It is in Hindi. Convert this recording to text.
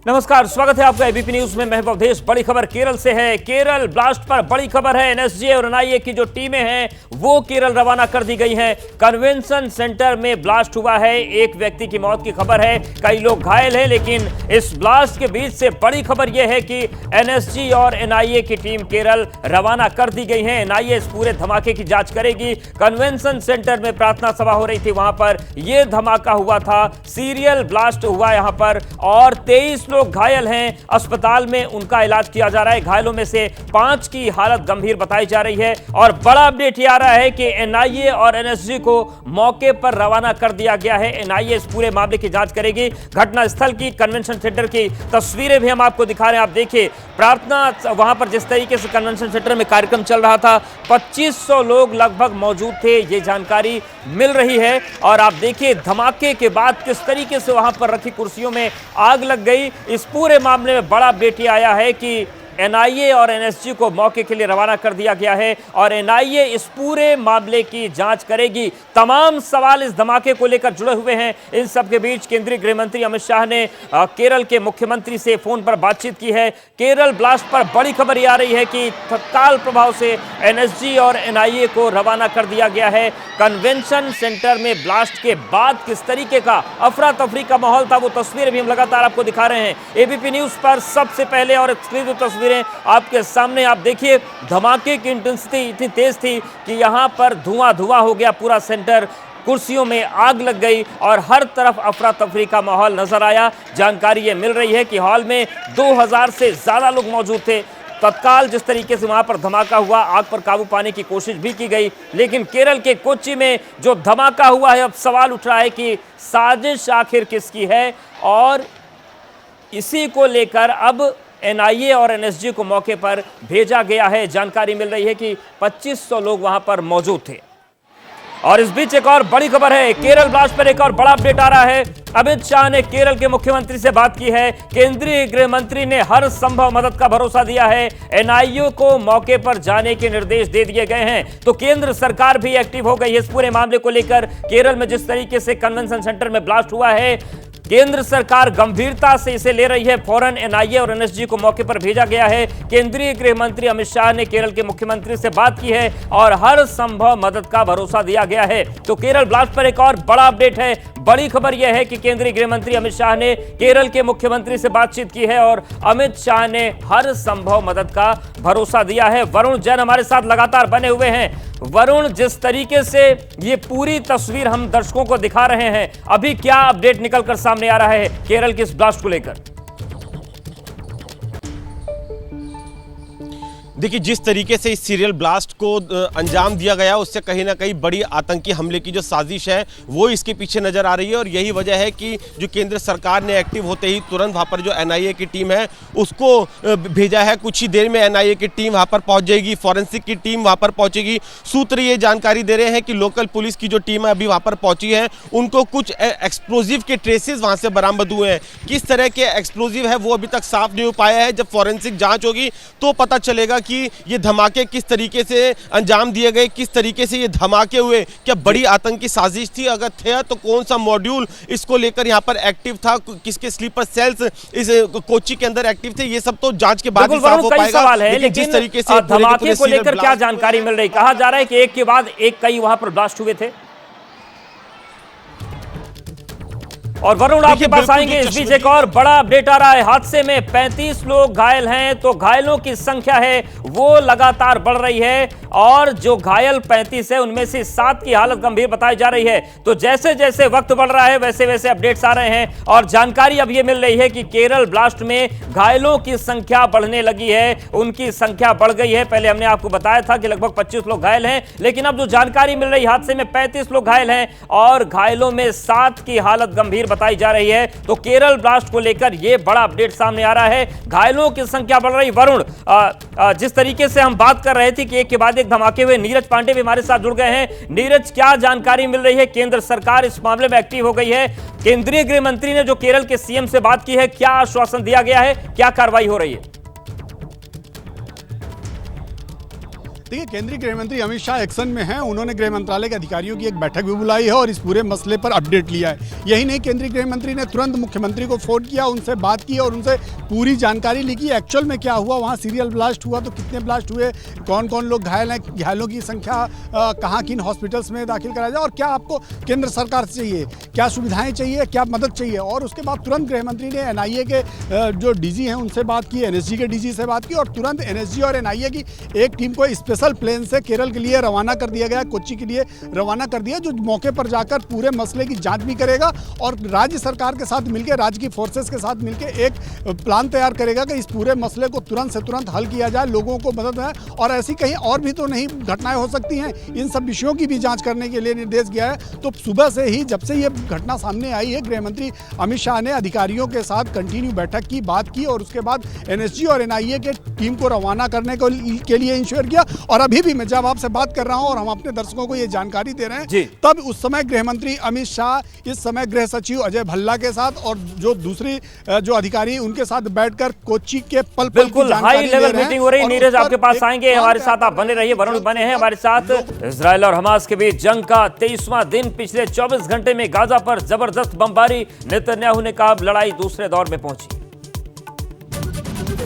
नमस्कार, स्वागत है आपका एबीपी न्यूज में। मैं अवधेश। बड़ी खबर केरल से है। केरल ब्लास्ट पर बड़ी खबर है। एनएसजी और एनआईए की जो टीमें हैं वो केरल रवाना कर दी गई हैं। कन्वेंशन सेंटर में ब्लास्ट हुआ है। एक व्यक्ति की मौत की खबर है, कई लोग घायल हैं। लेकिन इस ब्लास्ट के बीच से बड़ी खबर यह है कि एनएसजी और एनआईए की टीम केरल रवाना कर दी गई है। एनआईए इस पूरे धमाके की जांच करेगी। कन्वेंशन सेंटर में प्रार्थना सभा हो रही थी, वहां पर यह धमाका हुआ था। सीरियल ब्लास्ट हुआ यहां पर और 23 लोग घायल हैं। अस्पताल में उनका इलाज किया जा रहा है। घायलों में से 5 की हालत गंभीर बताई जा रही है। और बड़ा अपडेट यह आ रहा है कि एनआईए और एनएसजी को मौके पर रवाना कर दिया गया है। एनआईए इस पूरे मामले की जांच करेगी। घटनास्थल की, कन्वेंशन सेंटर की तस्वीरें भी हम आपको दिखा रहे हैं। आप देखिए, प्रार्थना वहां पर जिस तरीके से कन्वेंशन सेंटर में कार्यक्रम चल रहा था, 2500 लोग लगभग मौजूद थे, ये जानकारी मिल रही है। और आप देखिए धमाके के बाद किस तरीके से वहां पर रखी कुर्सियों में आग लग गई। इस पूरे मामले में बड़ा अपडेट आया है कि एनआईए और एनएसजी को मौके के लिए रवाना कर दिया गया है और एनआईए इस पूरे मामले की जांच करेगी। तमाम सवाल इस धमाके को लेकर जुड़े हुए हैं। इन सब के बीच केंद्रीय गृह मंत्री अमित शाह ने केरल के मुख्यमंत्री से फोन पर बातचीत की है। केरल ब्लास्ट पर बड़ी खबर यह आ रही है कि तत्काल प्रभाव से एनएसजी और एनआईए को रवाना कर दिया गया है। कन्वेंशन सेंटर में ब्लास्ट के बाद किस तरीके का अफरा तफरी का माहौल था, वो तस्वीरें भी हम लगातार आपको दिखा रहे हैं एबीपी न्यूज पर। सबसे पहले और एक्सक्लूसिव तस्वीरें आपके सामने। आप देखिए धमाके की इंटेंसिटी इतनी तेज थी कि यहां पर धुआं हो गया पूरा सेंटर। कुर्सियों में आग लग गई और हर तरफ अफरा तफरी का माहौल नजर आया। जानकारी ये मिल रही है कि हॉल में 2000 से ज्यादा लोग मौजूद थे। तत्काल जिस तरीके से वहां पर धमाका हुआ, आग पर काबू पाने की कोशिश भी की गई। लेकिन केरल के कोच्चि में जो धमाका हुआ है, अब सवाल उठ रहा है कि साजिश आखिर किसकी है। और इसी को लेकर अब एनआईए और एनएसजी को मौके पर भेजा गया है। जानकारी मिल रही है कि 2500 लोग वहां पर मौजूद थे। और इस बीच एक और बड़ी खबर है। केरल ब्लास्ट पर एक और बड़ा अपडेट आ रहा है। अमित शाह ने केरल के मुख्यमंत्री से बात की है। केंद्रीय गृह मंत्री ने हर संभव मदद का भरोसा दिया है। एनआईए को मौके पर जाने के निर्देश दे दिए गए हैं। तो केंद्र सरकार भी एक्टिव हो गई है इस पूरे मामले को लेकर। केरल में जिस तरीके से कन्वेंशन सेंटर में ब्लास्ट हुआ है, केंद्र सरकार गंभीरता से इसे ले रही है। फौरन एनआईए और एनएसजी को मौके पर भेजा गया है। केंद्रीय गृह मंत्री अमित शाह ने केरल के मुख्यमंत्री से बात की है और हर संभव मदद का भरोसा दिया गया है। तो केरल ब्लास्ट पर एक और बड़ा अपडेट है। बड़ी खबर यह है कि केंद्रीय गृह मंत्री अमित शाह ने केरल के मुख्यमंत्री से बातचीत की है और अमित शाह ने हर संभव मदद का भरोसा दिया है। वरुण जैन हमारे साथ लगातार बने हुए हैं। वरुण, जिस तरीके से ये पूरी तस्वीर हम दर्शकों को दिखा रहे हैं, अभी क्या अपडेट निकलकर सामने आ रहा है केरल के इस ब्लास्ट को लेकर? देखिए, जिस तरीके से इस सीरियल ब्लास्ट को अंजाम दिया गया, उससे कहीं ना कहीं बड़ी आतंकी हमले की जो साजिश है वो इसके पीछे नजर आ रही है। और यही वजह है कि जो केंद्र सरकार ने एक्टिव होते ही तुरंत वहां पर जो एनआईए की टीम है उसको भेजा है। कुछ ही देर में एनआईए की टीम वहां पर पहुंच जाएगी, फॉरेंसिक की टीम वहां पर पहुंचेगी। सूत्र ये जानकारी दे रहे हैं कि लोकल पुलिस की जो टीम है अभी वहां पर पहुंची है, उनको कुछ एक्सप्लोजिव के ट्रेसेस वहां से बरामद हुए हैं। किस तरह के एक्सप्लोजिव है वो अभी तक साफ नहीं हो पाया है। जब फॉरेंसिक जांच होगी तो पता चलेगा कि ये धमाके किस तरीके से अंजाम दिए गए, किस तरीके से ये धमाके हुए। क्या बड़ी आतंकी साजिश थी? अगर थे तो कौन सा मॉड्यूल इसको लेकर यहाँ पर एक्टिव था, किसके स्लीपर सेल्स इस कोच्चि के अंदर एक्टिव थे, ये सब तो जांच के बाद ही साफ हो पाएगा। सवाल है, लेकिन जिस तरीके से धमाके को लेकर क्या जानकारी मिल रही? कहा जा रहा है कि एक के बाद एक कई वहां पर ब्लास्ट हुए थे। और वरुण आपके पास आएंगे। इस बीच एक और बड़ा अपडेट आ रहा है। हादसे में 35 लोग घायल हैं, तो घायलों की संख्या है वो लगातार बढ़ रही है। और जो घायल 35 है उनमें से 7 की हालत गंभीर बताई जा रही है। तो जैसे जैसे वक्त बढ़ रहा है वैसे वैसे अपडेट्स आ रहे हैं। और जानकारी अब ये मिल रही है कि केरल ब्लास्ट में घायलों की संख्या बढ़ने लगी है, उनकी संख्या बढ़ गई है। पहले हमने आपको बताया था कि लगभग 25 लोग घायल हैं, लेकिन अब जो जानकारी मिल रही है, हादसे में 35 लोग घायल हैं और घायलों में 7 की हालत गंभीर बताई जा रही है। तो केरल ब्लास्ट को लेकर यह बड़ा अपडेट सामने आ रहा है। घायलों की संख्या बढ़ रही। वरुण, जिस तरीके से हम बात कर रहे थे कि एक के बाद एक धमाके हुए, नीरज पांडे भी हमारे साथ जुड़ गए हैं। नीरज, क्या जानकारी मिल रही है? केंद्र सरकार इस मामले में एक्टिव हो गई है। केंद्रीय गृह मंत्री ने जो केरल के सीएम से बात की है, क्या आश्वासन दिया गया है, क्या कार्रवाई हो रही है? देखिए, केंद्रीय गृह मंत्री अमित शाह एक्शन में हैं। उन्होंने गृह मंत्रालय के अधिकारियों की एक बैठक भी बुलाई है और इस पूरे मसले पर अपडेट लिया है। यही नहीं, केंद्रीय गृह मंत्री ने तुरंत मुख्यमंत्री को फोन किया, उनसे बात की और उनसे पूरी जानकारी ली कि एक्चुअल में क्या हुआ, वहाँ सीरियल ब्लास्ट हुआ तो कितने ब्लास्ट हुए, कौन कौन लोग घायल हैं, घायलों की संख्या कहाँ, किन हॉस्पिटल्स में दाखिल कराया जाए और क्या आपको केंद्र सरकार से चाहिए, क्या सुविधाएं चाहिए, क्या मदद चाहिए। और उसके बाद तुरंत गृह मंत्री ने एनआईए के जो डीजी हैं उनसे बात की, एनएसजी के डीजी से बात की और तुरंत एनएसजी और एनआईए की एक टीम को स्पेशल प्लेन से केरल के लिए रवाना कर दिया गया, कोच्चि के लिए रवाना कर दिया, जो मौके पर जाकर पूरे मसले की जांच भी करेगा और राज्य सरकार के साथ मिलकर, राज्य की फोर्सेस के साथ मिलकर एक प्लान तैयार करेगा कि इस पूरे मसले को तुरंत से तुरंत हल किया जाए, लोगों को मदद है। और ऐसी कहीं और भी तो नहीं घटनाएं हो सकती हैं, इन सब विषयों की भी जांच करने के लिए निर्देश दिया है। तो सुबह से ही, जब से ये घटना सामने आई है, गृह मंत्री अमित शाह ने अधिकारियों के साथ कंटिन्यू बैठक की, बात की और उसके बाद एनएसजी और एनआईए के टीम को रवाना करने के लिए इंश्योर किया। और अभी भी मैं जब आपसे बात कर रहा हूं और हम अपने दर्शकों को ये जानकारी दे रहे हैं, तब उस समय गृह मंत्री अमित शाह इस समय गृह सचिव अजय भल्ला के साथ और जो दूसरी जो अधिकारी उनके साथ बैठकर कोच्चि के पल पल की हाई लेवल मीटिंग हो रही है। नीरज आपके पास आएंगे, हमारे साथ आप बने रहिए। वरुण बने हैं हमारे साथ। इजराइल और हमास के बीच जंग का 23वां दिन, पिछले 24 घंटे में गाजा पर जबरदस्त बमबारी। नेतन्याहू ने कहा लड़ाई दूसरे दौर में पहुंची।